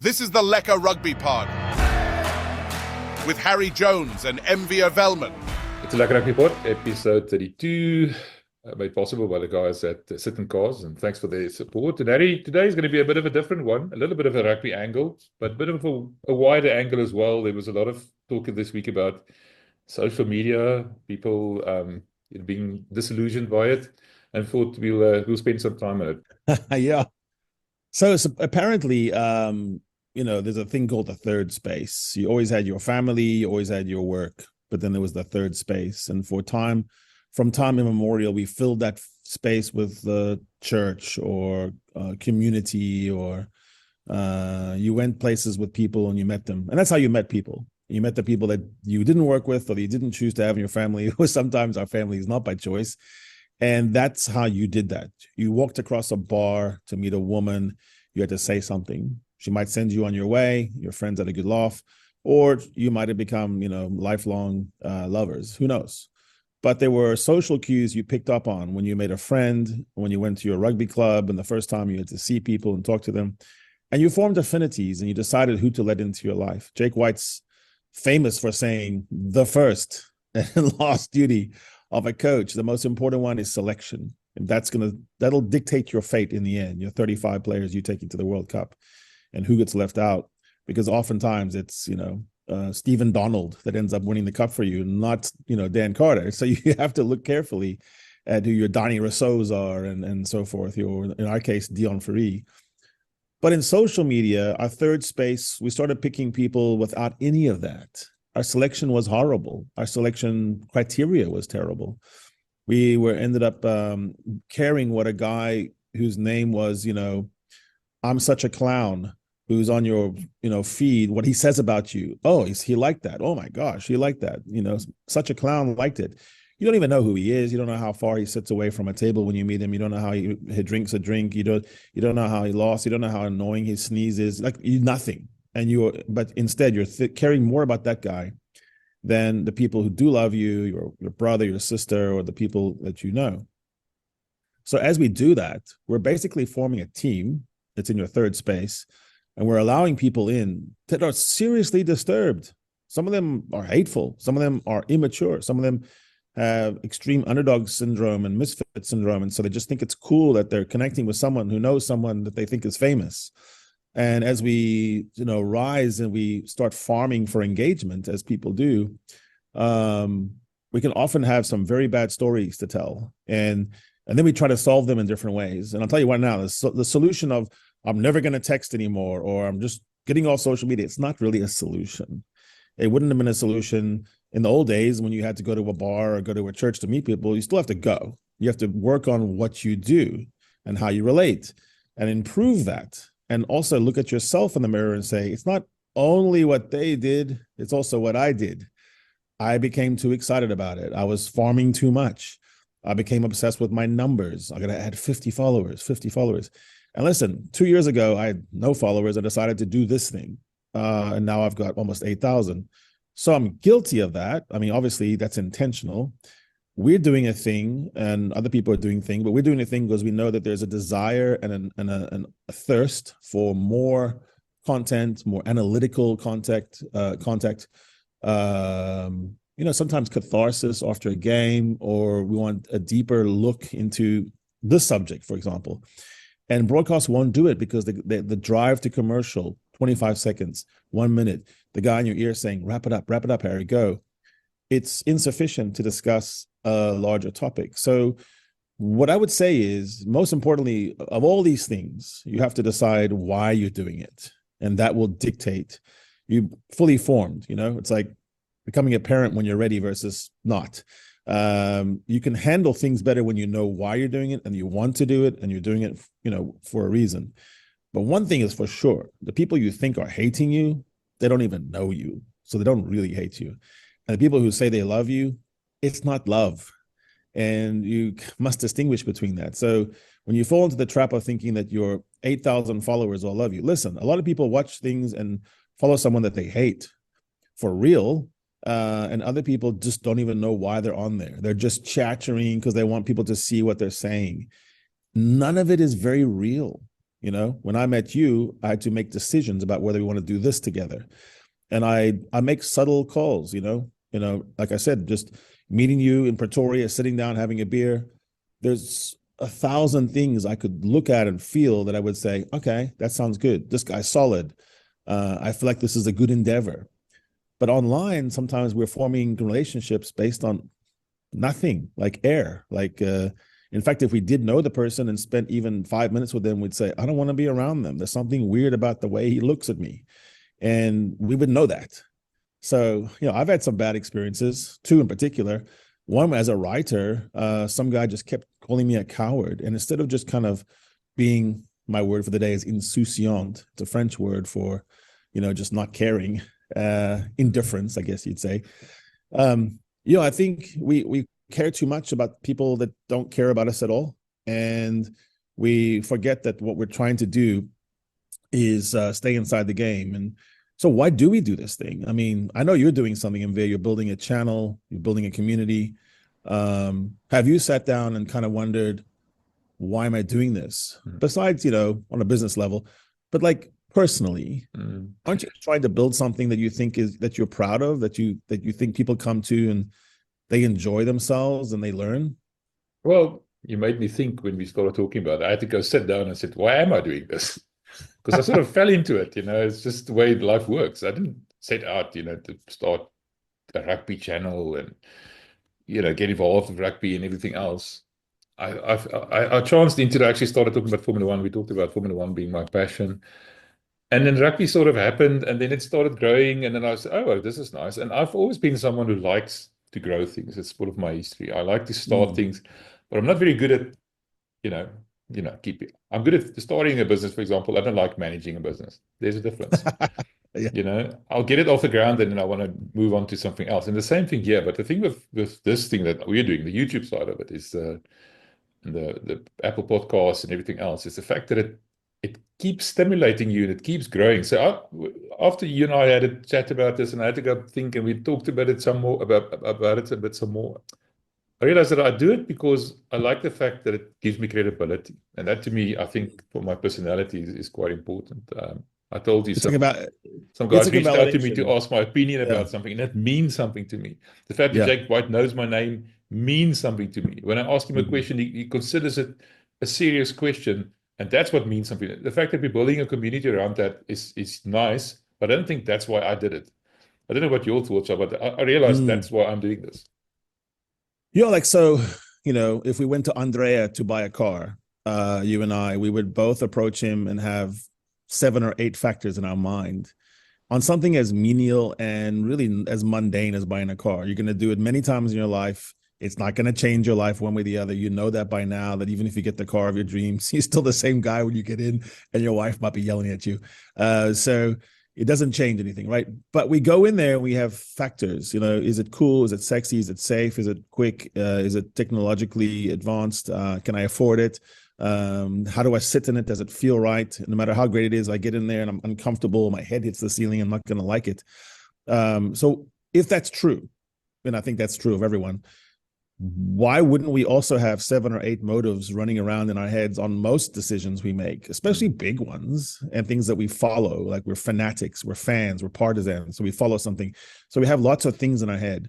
This is the Lekker Rugby Pod with Harry Jones and MV Welman. It's a Lekker Rugby Pod, episode 32, made possible by the guys at Sit and Cars, and thanks for their support. And Harry, today is going to be a bit of a different one, a little bit of a rugby angle, but a bit of a wider angle as well. There was a lot of talk this week about social media, people being disillusioned by it, and thought we'll spend some time on it. Yeah. So it's apparently, there's a thing called the third space. You always had your family, you always had your work, but then there was the third space. And from time immemorial, we filled that space with the church or community, or you went places with people and you met them. And that's how you met people. You met the people that you didn't work with or that you didn't choose to have in your family, or sometimes our family is not by choice. And that's how you did that. You walked across a bar to meet a woman. You had to say something. She might send you on your way. Your friends had a good laugh, or you might have become, lifelong lovers. Who knows? But there were social cues you picked up on when you made a friend, when you went to your rugby club, and the first time you had to see people and talk to them. And you formed affinities and you decided who to let into your life. Jake White's famous for saying the first and last duty of a coach, the most important one, is selection. And that'll dictate your fate in the end, your 35 players you take into the World Cup and who gets left out. Because oftentimes it's, Stephen Donald that ends up winning the cup for you, not, Dan Carter. So you have to look carefully at who your Donny Rousseaus are and so forth, or in our case, Dion Ferry. But in social media, our third space, we started picking people without any of that. Our selection was horrible. Our selection criteria was terrible. We ended up caring what a guy whose name was, I'm such a clown, who's on your, feed, what he says about you. Oh, he liked that. Oh my gosh, he liked that. Such a clown liked it. You don't even know who he is. You don't know how far he sits away from a table when you meet him. You don't know how he drinks a drink. You don't know how he lost. You don't know how annoying his sneeze is. Nothing. But instead you're caring more about that guy than the people who do love you, your brother, your sister, or the people that you know. So as we do that, we're basically forming a team that's in your third space, and we're allowing people in that are seriously disturbed. Some of them are hateful. Some of them are immature. Some of them have extreme underdog syndrome and misfit syndrome. And so they just think it's cool that they're connecting with someone who knows someone that they think is famous. And as we, rise and we start farming for engagement, as people do, we can often have some very bad stories to tell. And then we try to solve them in different ways. And I'll tell you what now, the solution of I'm never going to text anymore, or I'm just getting off social media, it's not really a solution. It wouldn't have been a solution in the old days when you had to go to a bar or go to a church to meet people. You still have to go. You have to work on what you do and how you relate and improve that. And also look at yourself in the mirror and say, it's not only what they did, it's also what I did. I became too excited about it. I was farming too much. I became obsessed with my numbers. I got to add 50 followers. And listen, 2 years ago, I had no followers. I decided to do this thing. And now I've got almost 8,000. So I'm guilty of that. I mean, obviously that's intentional. We're doing a thing and other people are doing things, but we're doing a thing because we know that there's a desire and a thirst for more content, more analytical contact, sometimes catharsis after a game, or we want a deeper look into this subject, for example. And broadcast won't do it because the drive to commercial, 25 seconds, 1 minute, the guy in your ear saying, wrap it up, Harry, go. It's insufficient to discuss a larger topic. So what I would say is, most importantly, of all these things, you have to decide why you're doing it. And that will dictate you fully formed. It's like becoming a parent when you're ready versus not. You can handle things better when you know why you're doing it and you want to do it and you're doing it, for a reason. But one thing is for sure, the people you think are hating you, they don't even know you. So they don't really hate you. And the people who say they love you, it's not love. And you must distinguish between that. So when you fall into the trap of thinking that your 8,000 followers all love you, listen, a lot of people watch things and follow someone that they hate for real. And other people just don't even know why they're on there. They're just chattering because they want people to see what they're saying. None of it is very real. When I met you, I had to make decisions about whether we want to do this together. And I make subtle calls, like I said, just meeting you in Pretoria, sitting down, having a beer. There's 1,000 things I could look at and feel that I would say, okay, that sounds good. This guy's solid. I feel like this is a good endeavor. But online, sometimes we're forming relationships based on nothing, like air. In fact, if we did know the person and spent even 5 minutes with them, we'd say, I don't want to be around them. There's something weird about the way he looks at me. And we would know that. So, I've had some bad experiences, 2 in particular. One, as a writer, some guy just kept calling me a coward. And instead of just kind of being, my word for the day is insouciant. It's a French word for, just not caring, indifference, I guess you'd say. I think we care too much about people that don't care about us at all. And we forget that what we're trying to do is stay inside the game. And so why do we do this thing? I mean, I know you're doing something, Mvia. You're building a channel, you're building a community. Have you sat down and kind of wondered, why am I doing this? Besides, on a business level, but like personally, aren't you trying to build something that you think that you're proud of, that you think people come to and they enjoy themselves and they learn? Well, you made me think when we started talking about it. I had to go sit down and said, why am I doing this? Because I sort of fell into it, it's just the way life works. I didn't set out, to start a rugby channel and, get involved with rugby and everything else. I chanced into it. I actually started talking about Formula One. We talked about Formula One being my passion. And then rugby sort of happened, and then it started growing. And then I said, oh, this is nice. And I've always been someone who likes to grow things. It's part of my history. I like to start things, but I'm not very good at, I'm good at starting a business, for example. I don't like managing a business. There's a difference. Yeah. I'll get it off the ground and then I want to move on to something else. And the same thing here. But the thing with this thing that we're doing, the YouTube side of it, is the Apple Podcasts and everything else, is the fact that it keeps stimulating you and it keeps growing. So after you and I had a chat about this, and I had to go think, and we talked about it some more, about it a bit some more, I realized that I do it because I like the fact that it gives me credibility. And that, to me, I think for my personality is quite important. I told you some guys reached out to me to ask my opinion about something, and that means something to me. The fact that Jake White knows my name means something to me. When I ask him a question, he considers it a serious question, and that's what means something. The fact that we're building a community around that is nice, but I don't think that's why I did it. I don't know what your thoughts are, but I realized that's why I'm doing this. If we went to Andrea to buy a car, you and I, we would both approach him and have 7 or 8 factors in our mind on something as menial and really as mundane as buying a car. You're going to do it many times in your life. It's not going to change your life one way or the other. You know that by now, that even if you get the car of your dreams, you're still the same guy when you get in, and your wife might be yelling at you. So it doesn't change anything, right? But we go in there and we have factors. Is it cool? Is it sexy? Is it safe? Is it quick? Is it technologically advanced? Can I afford it? How do I sit in it? Does it feel right? No matter how great it is, I get in there and I'm uncomfortable. My head hits the ceiling. I'm not going to like it. So if that's true, and I think that's true of everyone, why wouldn't we also have 7 or 8 motives running around in our heads on most decisions we make, especially big ones and things that we follow? Like, we're fanatics, we're fans, we're partisans, so we follow something. So we have lots of things in our head.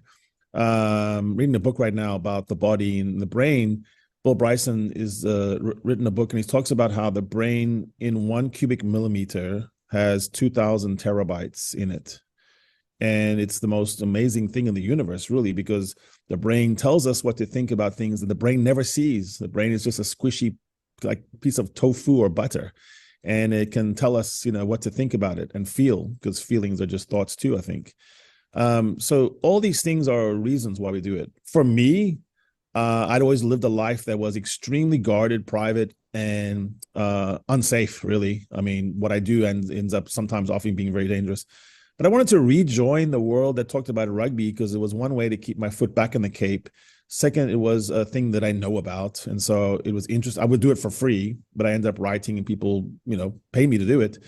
Reading a book right now about the body and the brain. Bill Bryson is written a book, and he talks about how the brain in 1 cubic millimeter has 2,000 terabytes in it. And it's the most amazing thing in the universe, really, because the brain tells us what to think about things that the brain never sees. The brain is just a squishy, like, piece of tofu or butter, and it can tell us, what to think about it and feel, because feelings are just thoughts too, I think. So all these things are reasons why we do it. For me, I'd always lived a life that was extremely guarded, private, and unsafe, really. I mean, what I do ends up sometimes often being very dangerous. But I wanted to rejoin the world that talked about rugby, because it was one way to keep my foot back in the Cape. Second, it was a thing that I know about. And so it was interesting. I would do it for free, but I ended up writing and people, pay me to do it.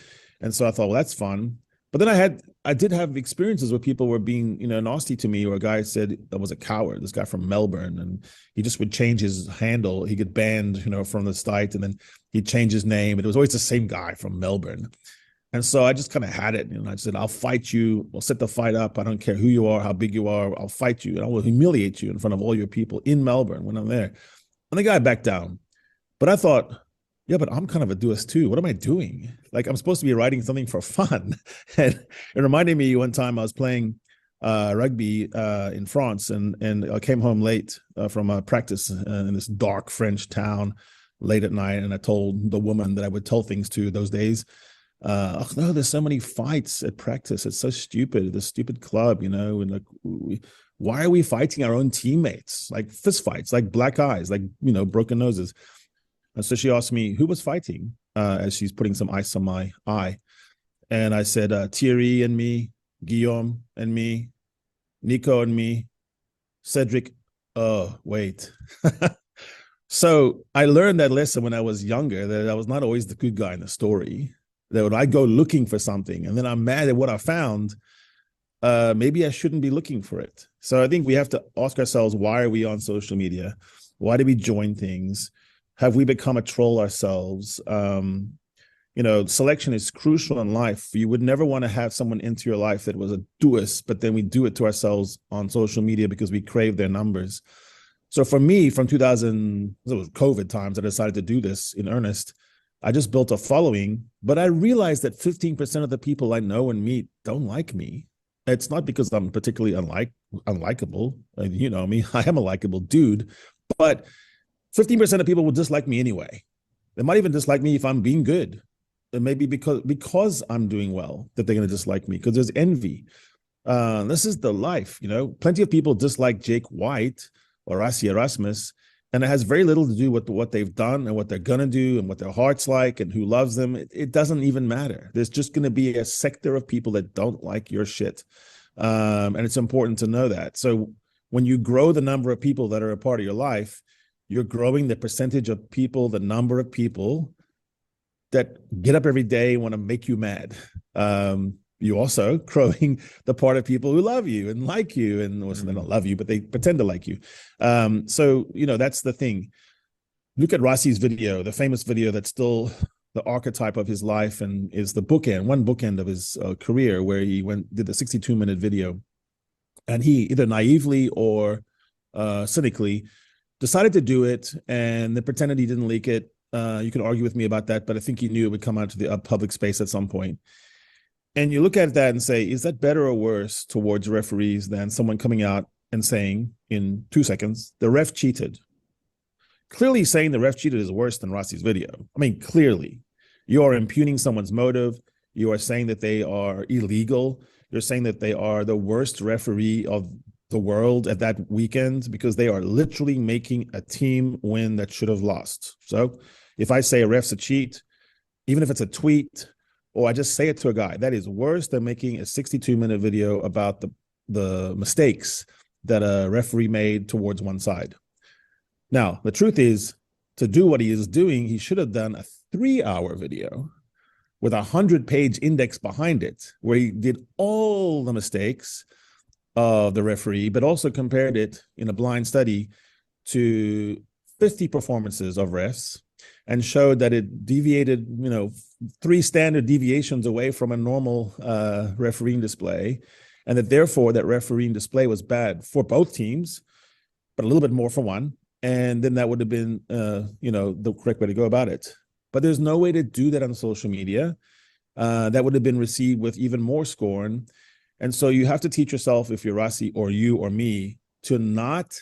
And so I thought, well, that's fun. But then I did have experiences where people were being, nasty to me, or a guy said I was a coward, this guy from Melbourne, and he just would change his handle. He'd get banned, from the site, and then he'd change his name. And it was always the same guy from Melbourne. And so I just kind of had it. I said, I'll fight you. We'll set the fight up. I don't care who you are, how big you are. I'll fight you, and I will humiliate you in front of all your people in Melbourne when I'm there. And the guy backed down. But I thought, yeah, but I'm kind of a doist too. What am I doing? Like, I'm supposed to be writing something for fun. And it reminded me one time I was playing rugby in France, and I came home late from a practice in this dark French town late at night. And I told the woman that I would tell things to those days, oh no, there's so many fights at practice. It's so stupid, this stupid club, and like, why are we fighting our own teammates? Like fist fights, like black eyes, like, broken noses. And so she asked me who was fighting as she's putting some ice on my eye. And I said, Thierry and me, Guillaume and me, Nico and me, Cedric. Oh, wait. So I learned that lesson when I was younger, that I was not always the good guy in the story. That when I go looking for something and then I'm mad at what I found, maybe I shouldn't be looking for it. So I think we have to ask ourselves, why are we on social media? Why do we join things? Have we become a troll ourselves? Selection is crucial in life. You would never want to have someone into your life that was a doist, but then we do it to ourselves on social media because we crave their numbers. So for me, from 2000, it was COVID times, I decided to do this in earnest. I just built a following, but I realized that 15% of the people I know and meet don't like me. It's not because I'm particularly unlikable. You know me, I am a likable dude, but 15% of people will dislike me anyway. They might even dislike me if I'm being good. And maybe because I'm doing well, that they're going to dislike me, because there's envy. This is the life, Plenty of people dislike Jake White or Rassi Erasmus, and it has very little to do with what they've done and what they're going to do and what their heart's like and who loves them. It doesn't even matter. There's just going to be a sector of people that don't like your shit. And it's important to know that. So when you grow the number of people that are a part of your life, you're growing the percentage of people, the number of people that get up every day and want to make you mad. You also growing the part of people who love you and like you, and they don't love you, but they pretend to like you. So, that's the thing. Look at Rassi's video, the famous video that's still the archetype of his life and is the one bookend of his career, where he did the 62-minute video. And he either naively or cynically decided to do it and then pretended he didn't leak it. You can argue with me about that, but I think he knew it would come out to the public space at some point. And you look at that and say, is that better or worse towards referees than someone coming out and saying in 2 seconds, the ref cheated? Clearly saying the ref cheated is worse than Rassi's video. I mean, clearly. You are impugning someone's motive. You are saying that they are illegal. You're saying that they are the worst referee of the world at that weekend, because they are literally making a team win that should have lost. So if I say a ref's a cheat, even if it's a tweet, or I just say it to a guy, that is worse than making a 62-minute video about the mistakes that a referee made towards one side. Now, the truth is, to do what he is doing, he should have done a 3-hour video with a 100-page index behind it, where he did all the mistakes of the referee, but also compared it in a blind study to 50 performances of refs, and showed that it deviated, 3 standard deviations away from a normal refereeing display, and that therefore that refereeing display was bad for both teams, but a little bit more for one. And then that would have been, the correct way to go about it. But there's no way to do that on social media. That would have been received with even more scorn. And so you have to teach yourself, if you're Rassi or you or me, to not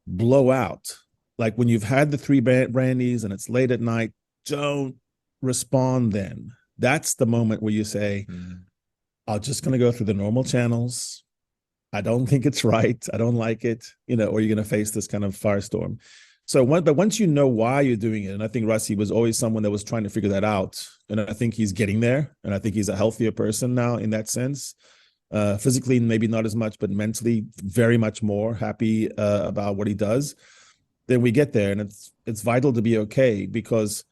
blow out. Like when you've had the 3 brandies and it's late at night, don't respond then. That's the moment where you say, I'm just going to go through the normal channels. I don't think it's right. I don't like it, or you're going to face this kind of firestorm. But once you know why you're doing it, and I think Rassi was always someone that was trying to figure that out, and I think he's getting there, and I think he's a healthier person now in that sense. Physically, maybe not as much, but mentally, very much more happy about what he does. Then we get there, and it's vital to be okay, because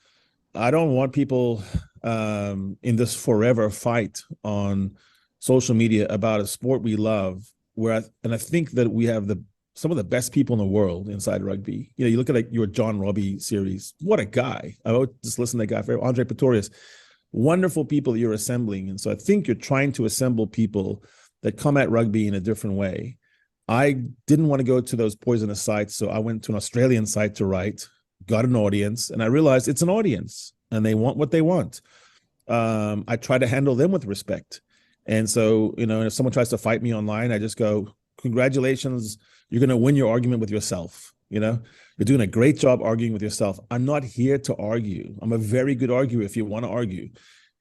I don't want people in this forever fight on social media about a sport we love, and I think that we have some of the best people in the world inside rugby. You look at like your John Robbie series. What a guy! I would just listen to that guy for Andre Pretorius. Wonderful people that you're assembling, and so I think you're trying to assemble people that come at rugby in a different way. I didn't want to go to those poisonous sites, so I went to an Australian site to write, got an audience, and I realized it's an audience, and they want what they want. I try to handle them with respect. And so, if someone tries to fight me online, I just go, congratulations, you're going to win your argument with yourself. You're doing a great job arguing with yourself. I'm not here to argue. I'm a very good arguer if you want to argue.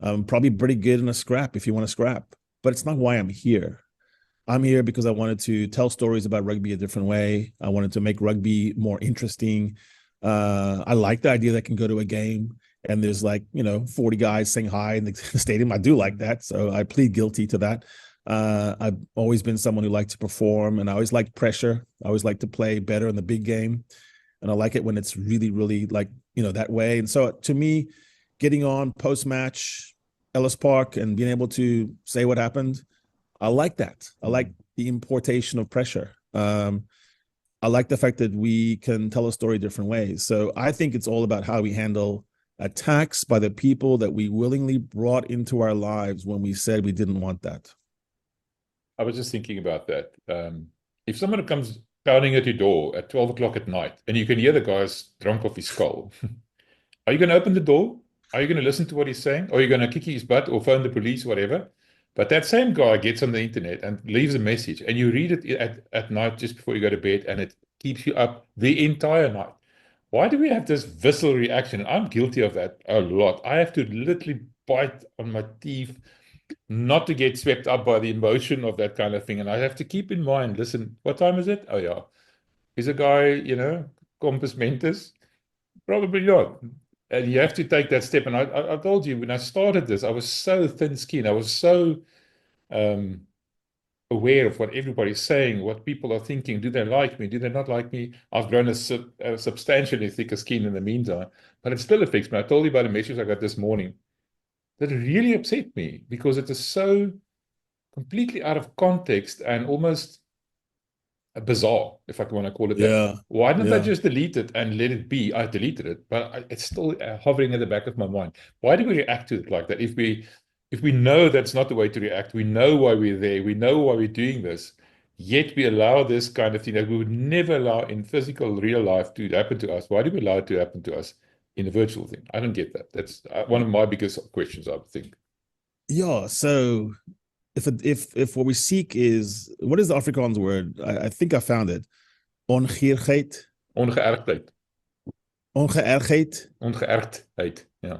I'm probably pretty good in a scrap if you want to scrap, but it's not why I'm here. I'm here because I wanted to tell stories about rugby a different way. I wanted to make rugby more interesting. I like the idea that I can go to a game and there's 40 guys saying hi in the stadium. I do like that. So I plead guilty to that. I've always been someone who liked to perform, and I always liked pressure. I always like to play better in the big game. And I like it when it's really, really that way. And so to me, getting on post-match Ellis Park and being able to say what happened, I like that. I like the importation of pressure. I like the fact that we can tell a story different ways. So I think it's all about how we handle attacks by the people that we willingly brought into our lives when we said we didn't want that. I was just thinking about that. If someone comes pounding at your door at 12 o'clock at night and you can hear the guy's drunk off his skull, are you going to open the door? Are you going to listen to what he's saying? Or are you going to kick his butt or phone the police, whatever? But that same guy gets on the internet and leaves a message, and you read it at night just before you go to bed, and it keeps you up the entire night. Why do we have this visceral reaction? I'm guilty of that a lot. I have to literally bite on my teeth not to get swept up by the emotion of that kind of thing. And I have to keep in mind, listen, what time is it? Oh, yeah. Is a guy, compos mentis? Probably not. And you have to take that step. And I told you, when I started this, I was so thin-skinned. I was so aware of what everybody's saying, what people are thinking. Do they like me? Do they not like me? I've grown a substantially thicker skin in the meantime, but it still affects me. I told you about a message I got this morning that really upset me because it is so completely out of context and almost bizarre, if I want to call it that. Why didn't I just delete it and let it be? I deleted it, but it's still hovering in the back of my mind. Why do we react to it like that? If we know that's not the way to react, we know why we're there, we know why we're doing this, yet we allow this kind of thing that we would never allow in physical, real life to happen to us. Why do we allow it to happen to us in a virtual thing? I don't get that. That's one of my biggest questions, I think. Yeah, so if what we seek is, what is the Afrikaans word? I think I found it. Ongeërgheid. Ongeërgdheid. Ongeërgheid. Ongeërgdheid, yeah.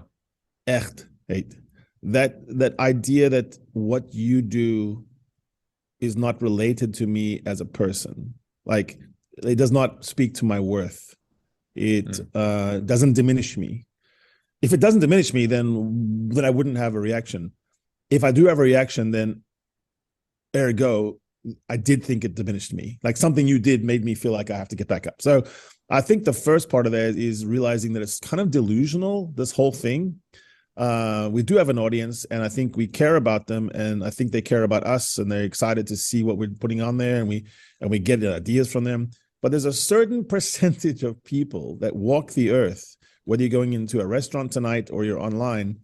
Echtheid. That idea that what you do is not related to me as a person. Like, it does not speak to my worth. It doesn't diminish me. If it doesn't diminish me, then I wouldn't have a reaction. If I do have a reaction, then ergo, I did think it diminished me. Like something you did made me feel like I have to get back up. So I think the first part of that is realizing that it's kind of delusional, this whole thing. We do have an audience, and I think we care about them, and I think they care about us, and they're excited to see what we're putting on there, and we get ideas from them. But there's a certain percentage of people that walk the earth, whether you're going into a restaurant tonight or you're online,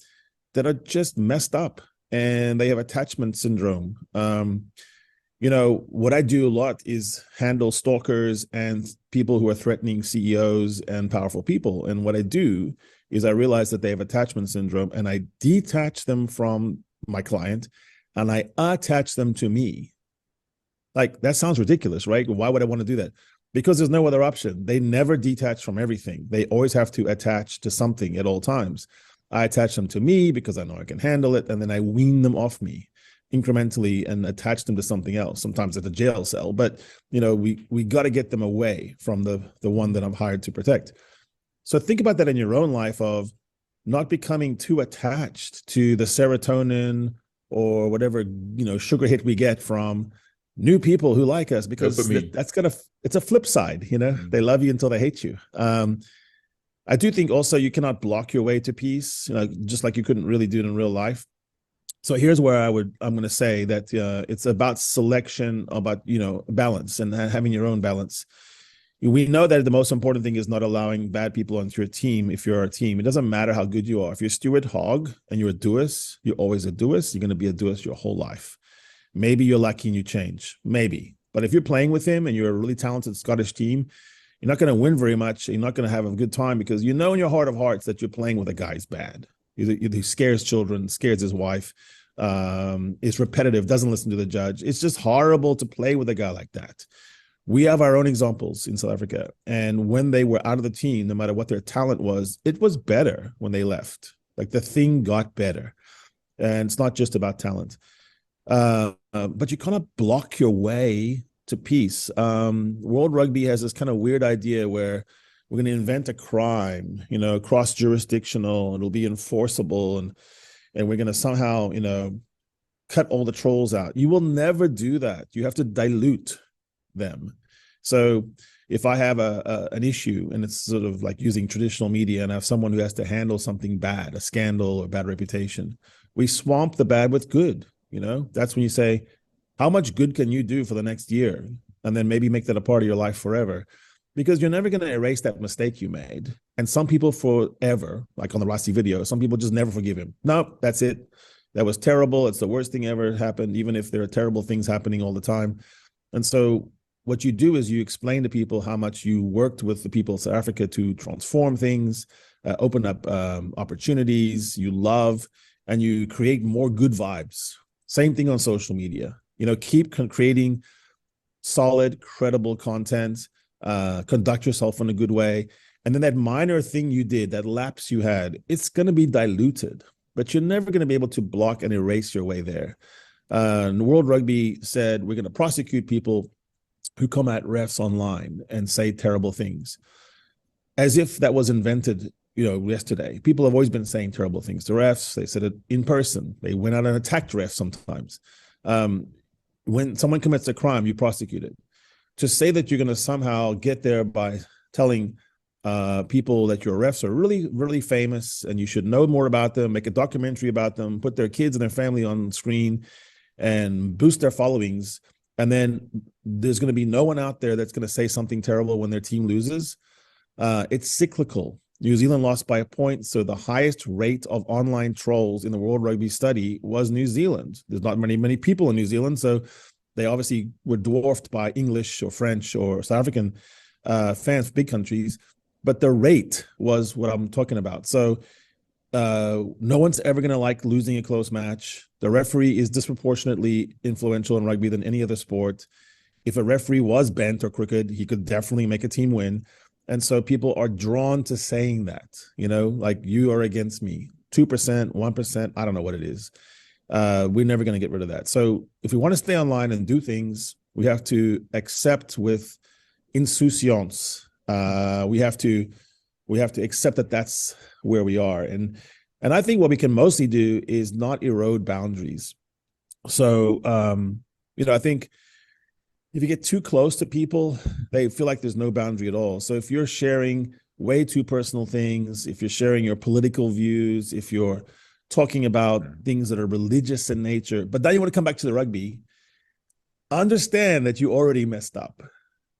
that are just messed up, and they have attachment syndrome. What I do a lot is handle stalkers and people who are threatening CEOs and powerful people. And what I do is I realize that they have attachment syndrome, and I detach them from my client and I attach them to me. Like, that sounds ridiculous, right? Why would I want to do that? Because there's no other option. They never detach from everything. They always have to attach to something at all times. I attach them to me because I know I can handle it, and then I wean them off me incrementally and attach them to something else, sometimes at a jail cell. But, we got to get them away from the one that I'm hired to protect. So think about that in your own life, of not becoming too attached to the serotonin or whatever, sugar hit we get from new people who like us, because it's a flip side, they love you until they hate you. I do think also you cannot block your way to peace, just like you couldn't really do it in real life. So here's where I'm going to say that it's about selection, about balance and having your own balance. We know that the most important thing is not allowing bad people onto your team. If you're a team, it doesn't matter how good you are. If you're Stuart Hogg and you're a Duis, you're always a Duis. You're going to be a Duis your whole life. Maybe you're lucky and you change, maybe. But if you're playing with him and you're a really talented Scottish team, you're not going to win very much. You're not going to have a good time because you know in your heart of hearts that you're playing with a guy who's bad. He scares children, scares his wife, is repetitive, doesn't listen to the judge. It's just horrible to play with a guy like that. We have our own examples in South Africa. And when they were out of the team, no matter what their talent was, it was better when they left. Like the thing got better. And it's not just about talent. But you kind of block your way to peace. World Rugby has this kind of weird idea where we're going to invent a crime, cross-jurisdictional, it'll be enforceable, and we're going to somehow, cut all the trolls out. You will never do that. You have to dilute them. So if I have an issue and it's sort of like using traditional media and I have someone who has to handle something bad, a scandal or bad reputation, we swamp the bad with good. That's when you say, how much good can you do for the next year? And then maybe make that a part of your life forever, because you're never going to erase that mistake you made. And some people forever, like on the Rossi video, some people just never forgive him. No, that's it. That was terrible. It's the worst thing ever happened, even if there are terrible things happening all the time. And so what you do is you explain to people how much you worked with the people of South Africa to transform things, open up opportunities, you love, and you create more good vibes. Same thing on social media. Keep creating solid, credible content, conduct yourself in a good way. And then that minor thing you did, that lapse you had, it's going to be diluted, but you're never going to be able to block and erase your way there. World Rugby said, we're going to prosecute people who come at refs online and say terrible things, as if that was invented, yesterday. People have always been saying terrible things to refs. They said it in person. They went out and attacked refs sometimes. When someone commits a crime, you prosecute it. To say that you're going to somehow get there by telling people that your refs are really, really famous and you should know more about them, make a documentary about them, put their kids and their family on screen and boost their followings. And then there's going to be no one out there that's going to say something terrible when their team loses. It's cyclical. New Zealand lost by a point. So the highest rate of online trolls in the World Rugby study was New Zealand. There's not many people in New Zealand. So they obviously were dwarfed by English or French or South African fans, big countries. But the rate was what I'm talking about. So no one's ever going to like losing a close match. The referee is disproportionately influential in rugby than any other sport. If a referee was bent or crooked, he could definitely make a team win. And so people are drawn to saying that, like you are against me, 2%, 1%, I don't know what it is. We're never going to get rid of that. So if we want to stay online and do things, we have to accept with insouciance. We have to accept that that's where we are. And I think what we can mostly do is not erode boundaries. So, I think if you get too close to people, they feel like there's no boundary at all. So if you're sharing way too personal things, if you're sharing your political views, if you're talking about things that are religious in nature, but then you want to come back to the rugby, understand that you already messed up.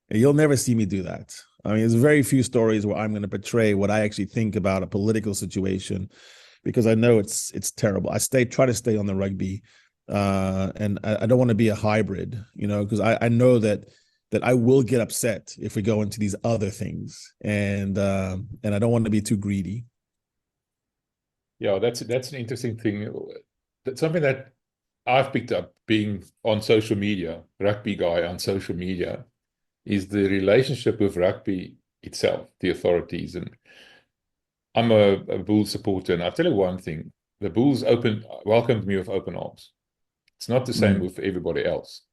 And you'll never see me do that. I mean, there's very few stories where I'm going to portray what I actually think about a political situation, because I know it's terrible. I try to stay on the rugby. And I don't want to be a hybrid, because I know that I will get upset if we go into these other things, and I don't want to be too greedy. Yeah, that's an interesting thing. That's something that I've picked up being on social media, rugby guy on social media, is the relationship with rugby itself, the authorities. And I'm a Bulls supporter, and I'll tell you one thing: the Bulls welcomed me with open arms. It's not the same with everybody else.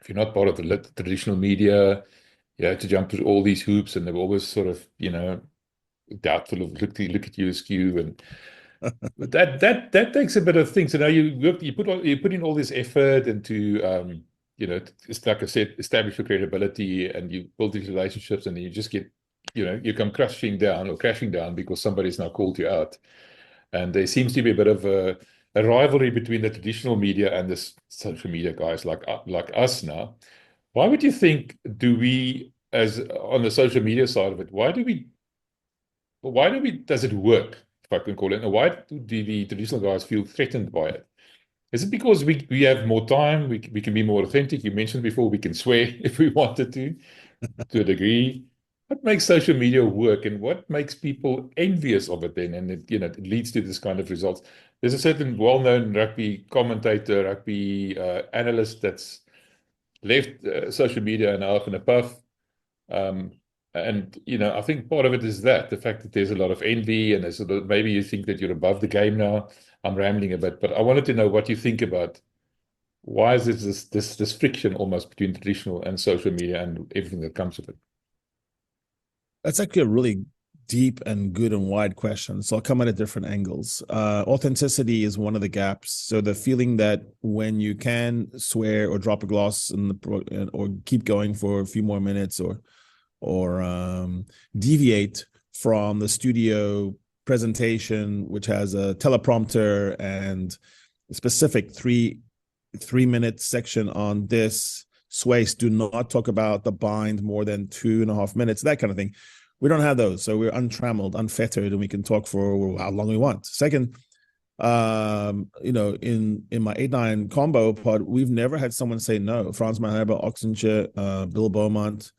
If you're not part of the traditional media, you have to jump through all these hoops, and they're always sort of, doubtful of look at you askew, and that takes a bit of things. So now you put in all this effort into it's like I said, establish your credibility, and you build these relationships, and then you just get you come crashing down because somebody's now called you out. And there seems to be a bit of a rivalry between the traditional media and the social media guys like us now. Why would you think as on the social media side of it, does it work, if I can call it, and why do the traditional guys feel threatened by it? Is it because we have more time, we can be more authentic? You mentioned before we can swear if we wanted to a degree. What makes social media work, and what makes people envious of it then? And it leads to this kind of results. There's a certain well-known rugby commentator, rugby analyst that's left social media and now up in a puff. And I think part of it is the fact that there's a lot of envy, and maybe you think that you're above the game now. I'm rambling a bit, but I wanted to know what you think about why is this friction almost between traditional and social media and everything that comes with it. That's actually a really deep and good and wide question. So I'll come at it different angles. Authenticity is one of the gaps. So the feeling that when you can swear or drop a gloss or keep going for a few more minutes or deviate from the studio presentation, which has a teleprompter and a specific 3-minute section on this. Swace, do not talk about the bind more than 2.5 minutes, that kind of thing. We don't have those. So we're untrammeled, unfettered, and we can talk for how long we want. Second, in my 8-9 combo pod, we've never had someone say no. Frans Maherbe, Oxenche, Bill Beaumont.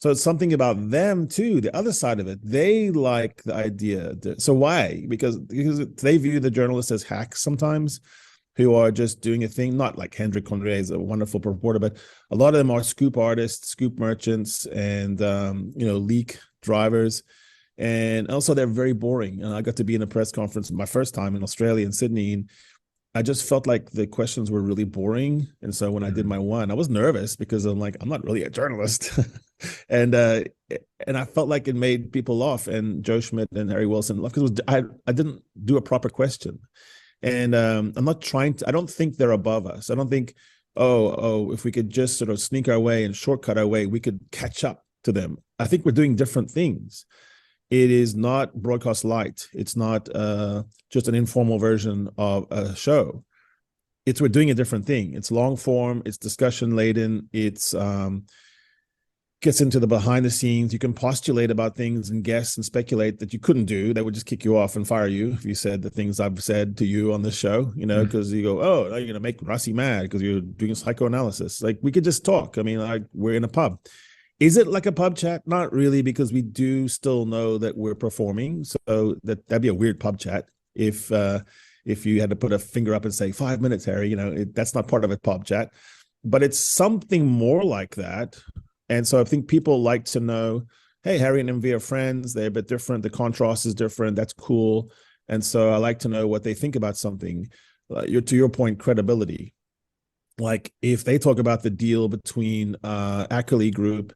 So it's something about them too, the other side of it. They like the idea. So why? Because they view the journalists as hacks sometimes, who are just doing a thing, not like Hendrik Conré is a wonderful reporter, but a lot of them are scoop artists, scoop merchants, and leak drivers. And also they're very boring. And I got to be in a press conference my first time in Australia, in Sydney, and I just felt like the questions were really boring. And so when I did my one, I was nervous because I'm like, I'm not really a journalist. and I felt like it made people laugh, and Joe Schmidt and Harry Wilson laugh, because I didn't do a proper question. And I'm not trying to, I don't think they're above us. I don't think, if we could just sort of sneak our way and shortcut our way, we could catch up to them. I think we're doing different things. It is not broadcast light. It's not just an informal version of a show. We're doing a different thing. It's long form. It's discussion laden. It's gets into the behind the scenes. You can postulate about things and guess and speculate that you couldn't do. That would just kick you off and fire you if you said the things I've said to you on this show, because you go, oh, you're going to make Rossi mad because you're doing psychoanalysis. Like, we could just talk. I mean, like, we're in a pub. Is it like a pub chat? Not really, because we do still know that we're performing. So that'd be a weird pub chat if you had to put a finger up and say 5 minutes, Harry. That's not part of a pub chat, but it's something more like that. And so I think people like to know, hey, Harry and MV are friends. They're a bit different. The contrast is different. That's cool. And so I like to know what they think about something. To your point, credibility. Like, if they talk about the deal between Ackley Group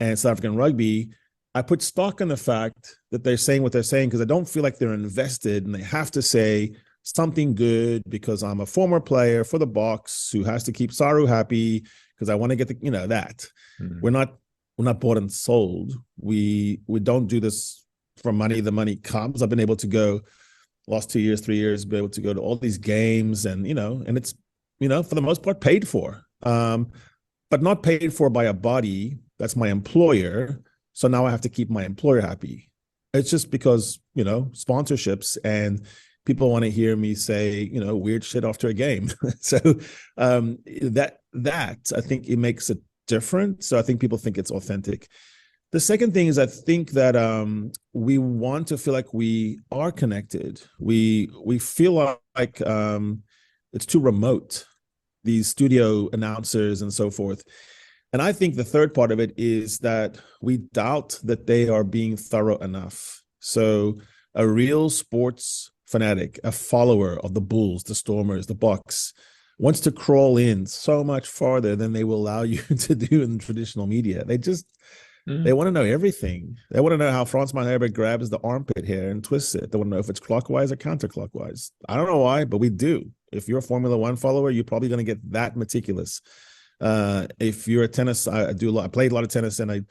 and South African Rugby, I put stock in the fact that they're saying what they're saying, because I don't feel like they're invested and they have to say something good because I'm a former player for the Boks who has to keep Saru happy because I want to get that. Mm-hmm. We're not bought and sold. We don't do this for money. The money comes. I've been able to go, last 2 years, 3 years, be able to go to all these games, and and it's for the most part paid for, but not paid for by a body that's my employer. So now I have to keep my employer happy. It's just because sponsorships, and people want to hear me say weird shit after a game. So that I think it makes it different. So I think people think it's authentic. The second thing is, I think that we want to feel like we are connected. We feel like it's too remote, these studio announcers and so forth. And I think the third part of it is that we doubt that they are being thorough enough. So a real sports fanatic, a follower of the Bulls, the Stormers, the Bucks, wants to crawl in so much farther than they will allow you to do in traditional media. They just, they want to know everything. They want to know how Frans Maherbe grabs the armpit hair and twists it. They want to know if it's clockwise or counterclockwise. I don't know why, but we do. If you're a Formula One follower, you're probably going to get that meticulous. If you're a tennis, I played a lot of tennis, and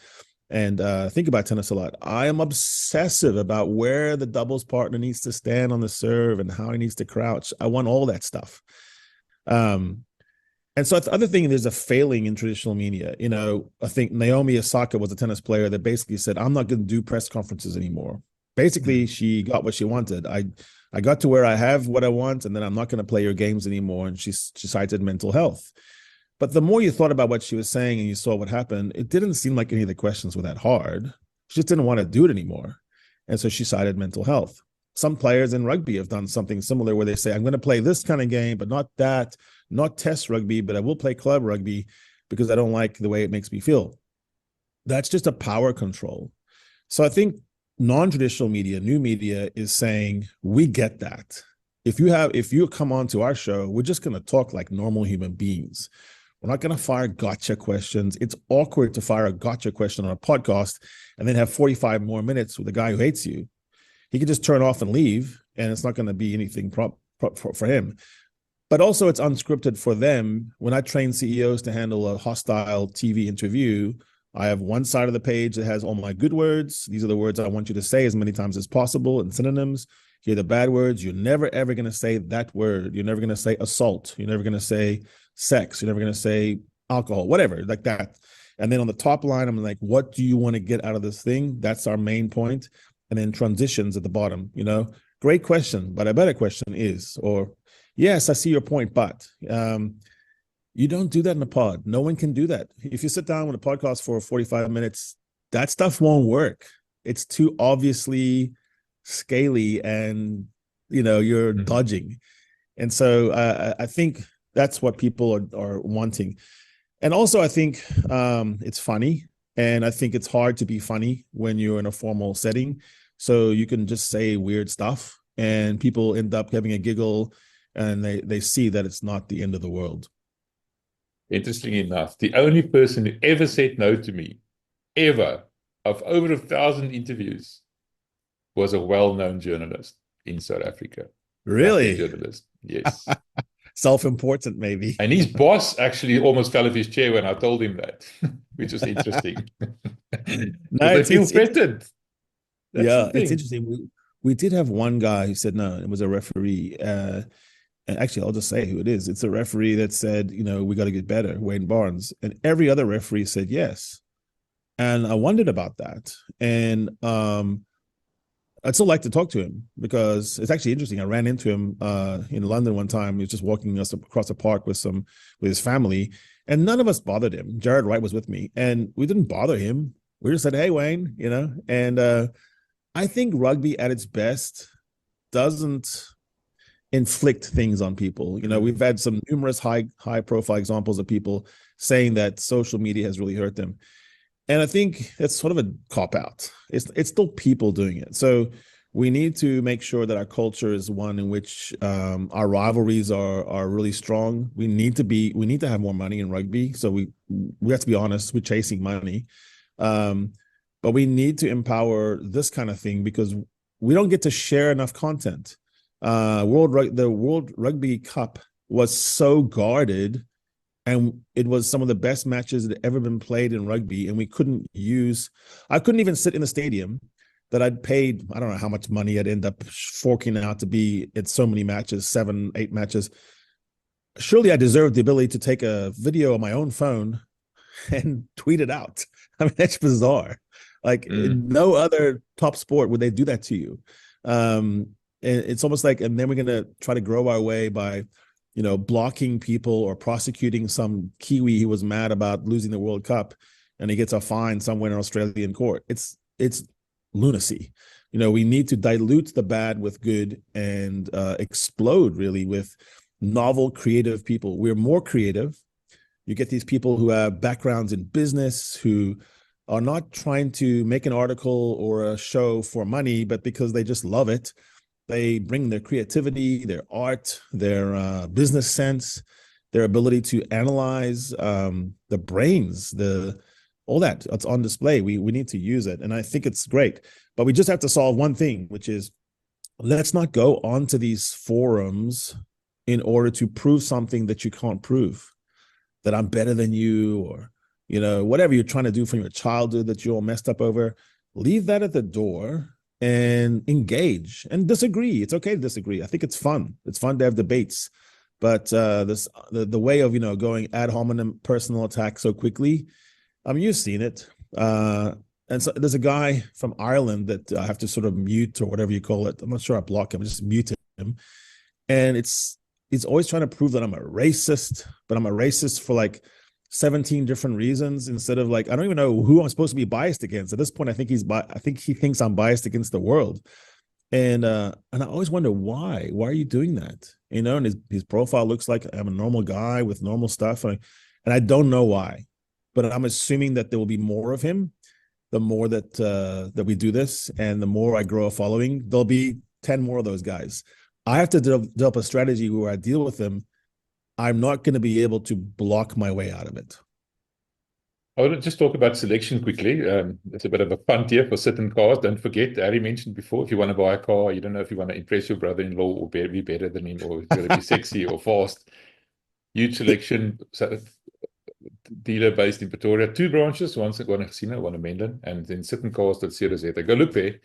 and think about tennis a lot. I am obsessive about where the doubles partner needs to stand on the serve and how he needs to crouch. I want all that stuff. And so the other thing, there's a failing in traditional media. You know, I think Naomi Osaka was a tennis player that basically said, I'm not going to do press conferences anymore. Basically, she got what she wanted. I got to where I have what I want, and then I'm not going to play your games anymore. And she cited mental health. But the more you thought about what she was saying and you saw what happened, it didn't seem like any of the questions were that hard. She just didn't want to do it anymore. And so she cited mental health. Some players in rugby have done something similar where they say, I'm going to play this kind of game, but not that, not test rugby, but I will play club rugby because I don't like the way it makes me feel. That's just a power control. So I think non-traditional media, new media is saying, we get that. If you come on to our show, we're just going to talk like normal human beings. We're not going to fire gotcha questions. It's awkward to fire a gotcha question on a podcast and then have 45 more minutes with a guy who hates you. He could just turn off and leave, and it's not going to be anything for him. But also it's unscripted for them. When I train CEOs to handle a hostile TV interview, I have one side of the page that has all my good words. These are the words I want you to say as many times as possible in synonyms. Here are the bad words. You're never, ever going to say that word. You're never going to say assault. You're never going to say sex. You're never going to say alcohol, whatever, like that. And then on the top line, I'm like, what do you want to get out of this thing? That's our main point. And then transitions at the bottom, great question, but a better question is, or yes, I see your point, but you don't do that in a pod. No one can do that. If you sit down with a podcast for 45 minutes, that stuff won't work. It's too obviously scaly and, you're dodging. And so I think that's what people are wanting. And also I think it's funny. And I think it's hard to be funny when you're in a formal setting. So you can just say weird stuff and people end up having a giggle and they see that it's not the end of the world. Interestingly enough, the only person who ever said no to me, ever, of over 1,000 interviews, was a well-known journalist in South Africa. Really? Journalist, yes. Self-important, maybe. And his boss actually almost fell off his chair when I told him that, which was interesting. No, they feel threatened. Yeah, it's interesting. We did have one guy who said no. It was a referee. And actually, I'll just say who it is. It's a referee that said, we got to get better, Wayne Barnes. And every other referee said yes. And I wondered about that. And I'd still like to talk to him because it's actually interesting. I ran into him in London one time. He was just walking us across the park with his family, and none of us bothered him. Jared Wright was with me, and we didn't bother him. We just said, "Hey, Wayne," and I think rugby at its best doesn't inflict things on people. We've had some numerous high profile examples of people saying that social media has really hurt them. And I think it's sort of a cop-out. It's still people doing it. So we need to make sure that our culture is one in which our rivalries are really strong. We need to have more money in rugby. So we have to be honest, we're chasing money. But we need to empower this kind of thing because we don't get to share enough content. The World Rugby Cup was so guarded, and it was some of the best matches that had ever been played in rugby. And I couldn't even sit in the stadium that I'd paid, I don't know how much money I'd end up forking out to be at so many matches, 7, 8 matches. Surely I deserved the ability to take a video on my own phone and tweet it out. I mean, that's bizarre. Like no other top sport would they do that to you. And it's almost like, and then we're going to try to grow our way by, blocking people or prosecuting some Kiwi who was mad about losing the World Cup and he gets a fine somewhere in Australian court. It's lunacy. We need to dilute the bad with good and explode really with novel, creative people. We're more creative. You get these people who have backgrounds in business, who are not trying to make an article or a show for money, but because they just love it. They bring their creativity, their art, their business sense, their ability to analyze the brains, all that. It's on display. We need to use it. And I think it's great. But we just have to solve one thing, which is let's not go onto these forums in order to prove something that you can't prove, that I'm better than you, or whatever you're trying to do from your childhood that you're all messed up over, leave that at the door and engage and disagree. It's okay to disagree. I think it's fun. It's fun to have debates. But the way of, going ad hominem personal attack so quickly, you've seen it. And so there's a guy from Ireland that I have to sort of mute or whatever you call it. I'm not sure I block him. I just muted him. And he's always trying to prove that I'm a racist, but I'm a racist for like 17 different reasons instead of like, I don't even know who I'm supposed to be biased against. At this point, I think he thinks I'm biased against the world. And I always wonder why. Why are you doing that? And his profile looks like I'm a normal guy with normal stuff. And I don't know why, but I'm assuming that there will be more of him. The more that we do this, and the more I grow a following, there'll be 10 more of those guys. I have to develop a strategy where I deal with them. I'm not going to be able to block my way out of it. I want to just talk about selection quickly. It's a bit of a punt here for certain cars. Don't forget, Harry mentioned before, if you want to buy a car, you don't know if you want to impress your brother-in-law or be better than him, or if you're going to be sexy or fast. Huge selection. Dealer based in Pretoria, 2 branches, one in Casino, one in Menlyn, and then sittencars.co.za. Go look there.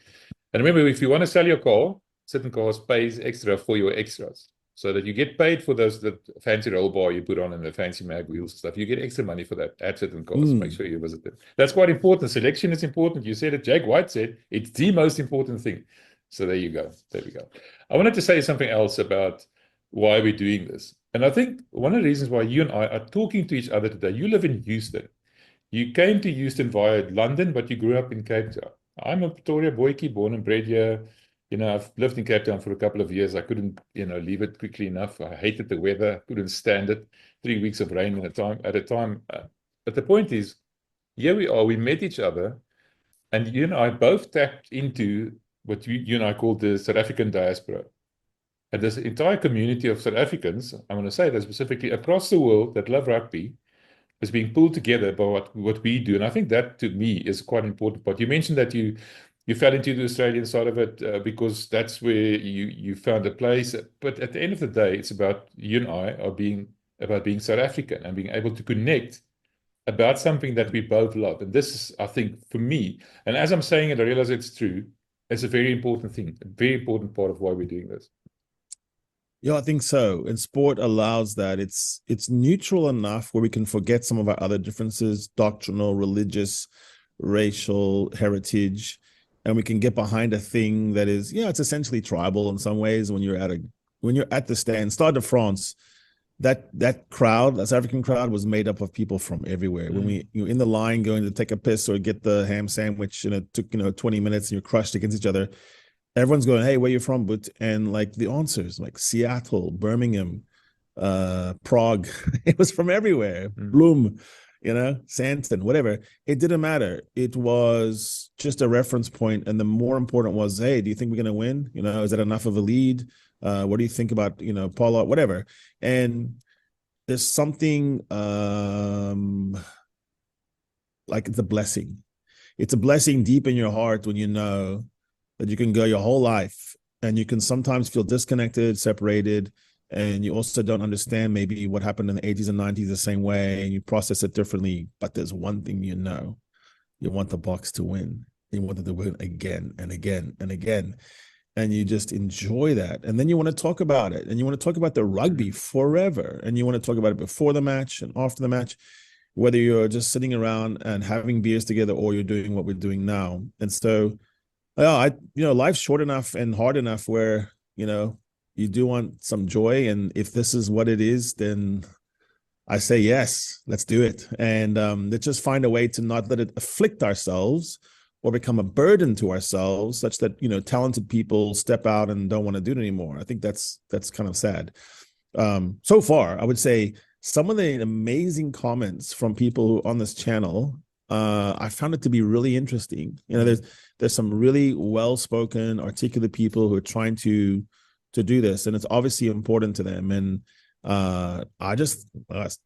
And remember, if you want to sell your car, Sitting Cars pays extra for your extras. So that you get paid for those, the fancy roll bar you put on and the fancy mag wheels and stuff. You get extra money for that at Sitting Cars. Make sure you visit them. That's quite important. Selection is important. You said it. Jake White said it's the most important thing. So there you go. There we go. I wanted to say something else about why we're doing this. And I think one of the reasons why you and I are talking to each other today, you live in Houston. You came to Houston via London, but you grew up in Cape Town. I'm a Pretoria boykie, born and bred here. I've lived in Cape Town for a couple of years. I couldn't, leave it quickly enough. I hated the weather, couldn't stand it. 3 weeks of rain at a time. But the point is, here we are, we met each other, and you and I both tapped into what you and I called the South African diaspora. And this entire community of South Africans, I want to say that specifically across the world that love rugby, is being pulled together by what we do. And I think that, to me, is quite important. But you mentioned that you fell into the Australian side of it because that's where you found a place. But at the end of the day, it's about you and I are being South African and being able to connect about something that we both love. And this is, I think, for me, and as I'm saying it, I realize it's true, it's a very important thing, a very important part of why we're doing this. Yeah, I think so. And sport allows that. It's neutral enough where we can forget some of our other differences, doctrinal, religious, racial, heritage, and we can get behind a thing that is, it's essentially tribal in some ways. When you're at the stand, Stade de France, that crowd, that South African crowd, was made up of people from everywhere. When you're in the line going to take a piss or get the ham sandwich, and it took 20 minutes, and you're crushed against each other. Everyone's going, hey, where you from? But and like the answers, like Seattle, Birmingham, Prague, it was from everywhere. Bloom, Santon, whatever. It didn't matter. It was just a reference point. And the more important was, hey, do you think we're going to win? Is that enough of a lead? What do you think about, Paula, whatever? And there's something like it's a blessing. It's a blessing deep in your heart when you know that you can go your whole life and you can sometimes feel disconnected, separated, and you also don't understand maybe what happened in the 80s and 90s the same way, and you process it differently. But there's one thing you want the Boks to win. You want them to win again and again and again. And you just enjoy that. And then you want to talk about it, and you want to talk about the rugby forever. And you want to talk about it before the match and after the match, whether you're just sitting around and having beers together or you're doing what we're doing now. And so, life's short enough and hard enough where, you do want some joy. And if this is what it is, then I say, yes, let's do it. And let's just find a way to not let it afflict ourselves or become a burden to ourselves, such that, talented people step out and don't want to do it anymore. I think that's kind of sad. So far, I would say some of the amazing comments from people who on this channel, I found it to be really interesting. There's some really well-spoken, articulate people who are trying to do this, and it's obviously important to them. And I just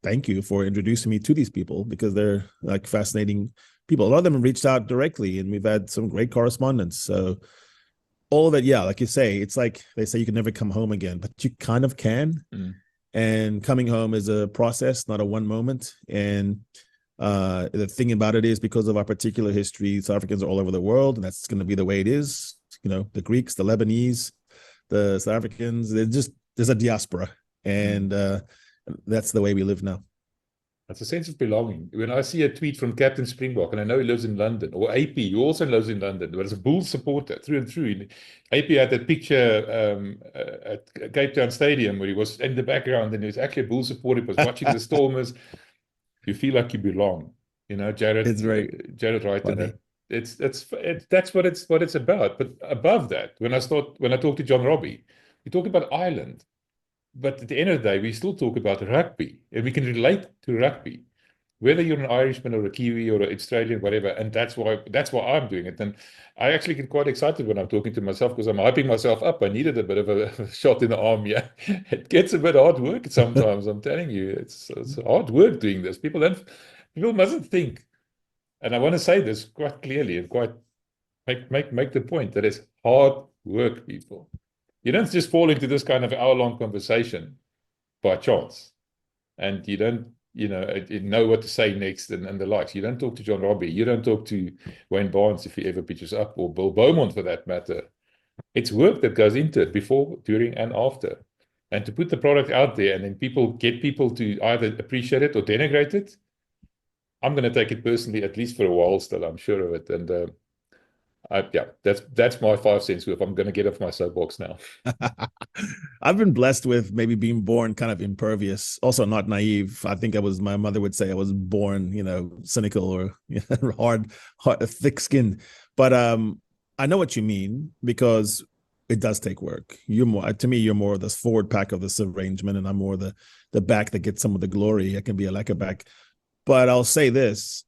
thank you for introducing me to these people, because they're like fascinating people. A lot of them have reached out directly, and we've had some great correspondence. So all of it, like you say, it's like they say you can never come home again, but you kind of can. And coming home is a process, not a one moment. And The thing about it is, because of our particular history, South Africans are all over the world, and that's going to be the way it is. You know, the Greeks, the Lebanese, the South Africans, there's a diaspora, and that's the way we live now. That's a sense of belonging. When I see a tweet from Captain Springbok, and I know he lives in London, or AP, who also lives in London, but is a Bulls supporter through and through. And AP had that picture at Cape Town Stadium where he was in the background, and he was actually a Bulls supporter. He was watching the Stormers. You feel like you belong. You know, Jared. It's very Jared right in funny. that. That's what it's about. But above that, when I talk to John Robbie, we talk about Ireland. But at the end of the day, we still talk about rugby, and we can relate to rugby, whether you're an Irishman or a Kiwi or an Australian, whatever. And that's why I'm doing it. And I actually get quite excited when I'm talking to myself, because I'm hyping myself up. I needed a bit of a shot in the arm. Yeah, it gets a bit hard work sometimes. I'm telling you, it's hard work doing this. People mustn't think, and I want to say this quite clearly and quite make the point that it's hard work, people. You don't just fall into this kind of hour-long conversation by chance, and you don't, know what to say next and the likes. You don't talk to John Robbie. You don't talk to Wayne Barnes if he ever pitches up, or Bill Beaumont for that matter. It's work that goes into it before, during, and after. And to put the product out there and then get people to either appreciate it or denigrate it, I'm going to take it personally, at least for a while still, I'm sure of it. And that's my 5 cents worth. I'm going to get off my soapbox now. I've been blessed with maybe being born kind of impervious, also not naive. I think my mother would say I was born, cynical or hard, thick-skinned. But I know what you mean, because it does take work. To me, you're more of the forward pack of this arrangement, and I'm more the back that gets some of the glory. I can be a lacquer back. But I'll say this,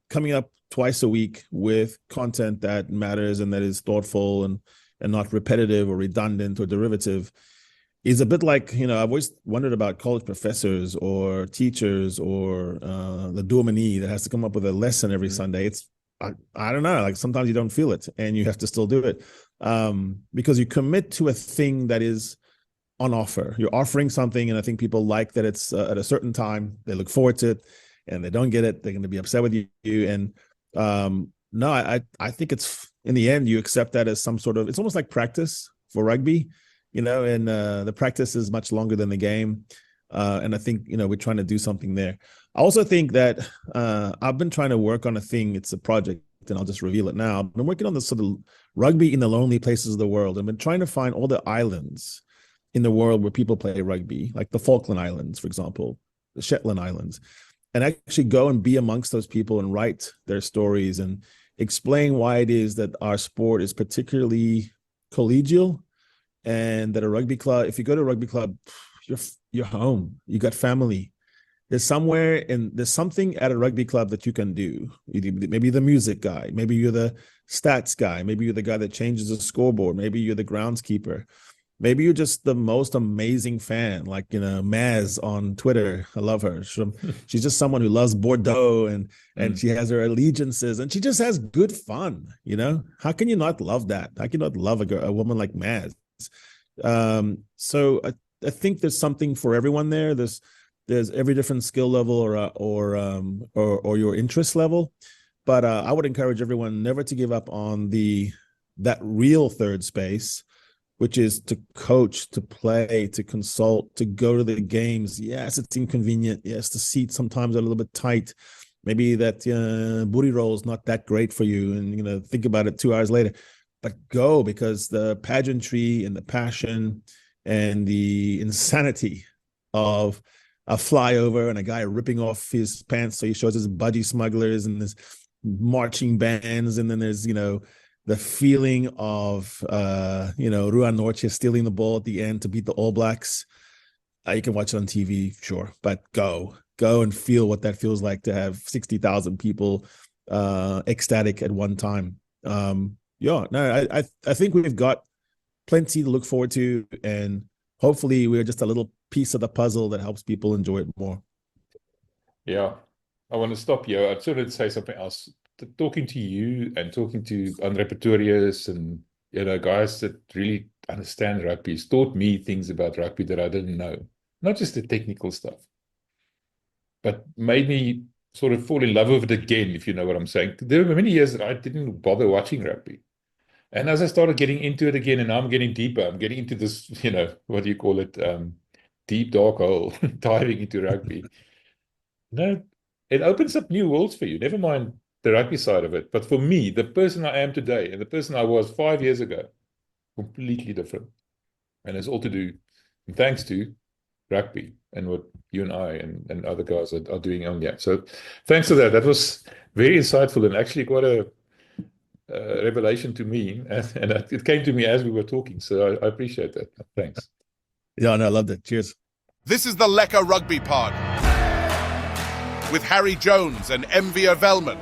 coming up twice a week with content that matters and that is thoughtful and not repetitive or redundant or derivative is a bit like, I've always wondered about college professors or teachers or the dominee that has to come up with a lesson every Sunday. I don't know, like sometimes you don't feel it and you have to still do it because you commit to a thing that is on offer. You're offering something, and I think people like that it's at a certain time. They look forward to it, and they don't get it, they're going to be upset with you. And no, I think it's, in the end, you accept that as some sort of, it's almost like practice for rugby, and the practice is much longer than the game. And I think, we're trying to do something there. I also think that I've been trying to work on a thing. It's a project, and I'll just reveal it now. I've been working on this sort of rugby in the lonely places of the world. I've been trying to find all the islands in the world where people play rugby, like the Falkland Islands, for example, the Shetland Islands, and actually go and be amongst those people and write their stories and explain why it is that our sport is particularly collegial, and that a rugby club, if you go to a rugby club, you're home. You got family. There's something at a rugby club that you can do. Maybe the music guy, maybe you're the stats guy, maybe you're the guy that changes the scoreboard, maybe you're the groundskeeper. Maybe you're just the most amazing fan, like, Maz on Twitter. I love her. She's just someone who loves Bordeaux and she has her allegiances, and she just has good fun. How can you not love that? How can you not love a woman like Maz? So I think there's something for everyone there. There's every different skill level or your interest level. But I would encourage everyone never to give up on that real third space, which is to coach, to play, to consult, to go to the games. Yes, it's inconvenient. Yes, the seats sometimes are a little bit tight. Maybe that booty roll is not that great for you, and think about it 2 hours later. But go, because the pageantry and the passion and the insanity of a flyover and a guy ripping off his pants so he shows his budgie smugglers, and there's marching bands, and then there's the feeling of, Ruan Nortje stealing the ball at the end to beat the All Blacks. You can watch it on TV, sure, but go and feel what that feels like to have 60,000 people ecstatic at one time. I think we've got plenty to look forward to, and hopefully we're just a little piece of the puzzle that helps people enjoy it more. Yeah, I want to stop you. I sort of say something else. Talking to you and talking to Andre Pretorius and guys that really understand rugby has taught me things about rugby that I didn't know. Not just the technical stuff, but made me sort of fall in love with it again, if you know what I'm saying. There were many years that I didn't bother watching rugby. And as I started getting into it again, and now I'm getting deeper, I'm getting into this, what do you call it? Deep dark hole, diving into rugby. It opens up new worlds for you. Never mind the rugby side of it. But for me, the person I am today and the person I was 5 years ago, completely different. And it's all to do, and thanks to rugby and what you and I and other guys are doing on that. So thanks to that. That was very insightful and actually quite a revelation to me. And it came to me as we were talking. So I appreciate that. Thanks. Yeah, no, I loved it. Cheers. This is the Lekker Rugby Pod with Harry Jones and Welman.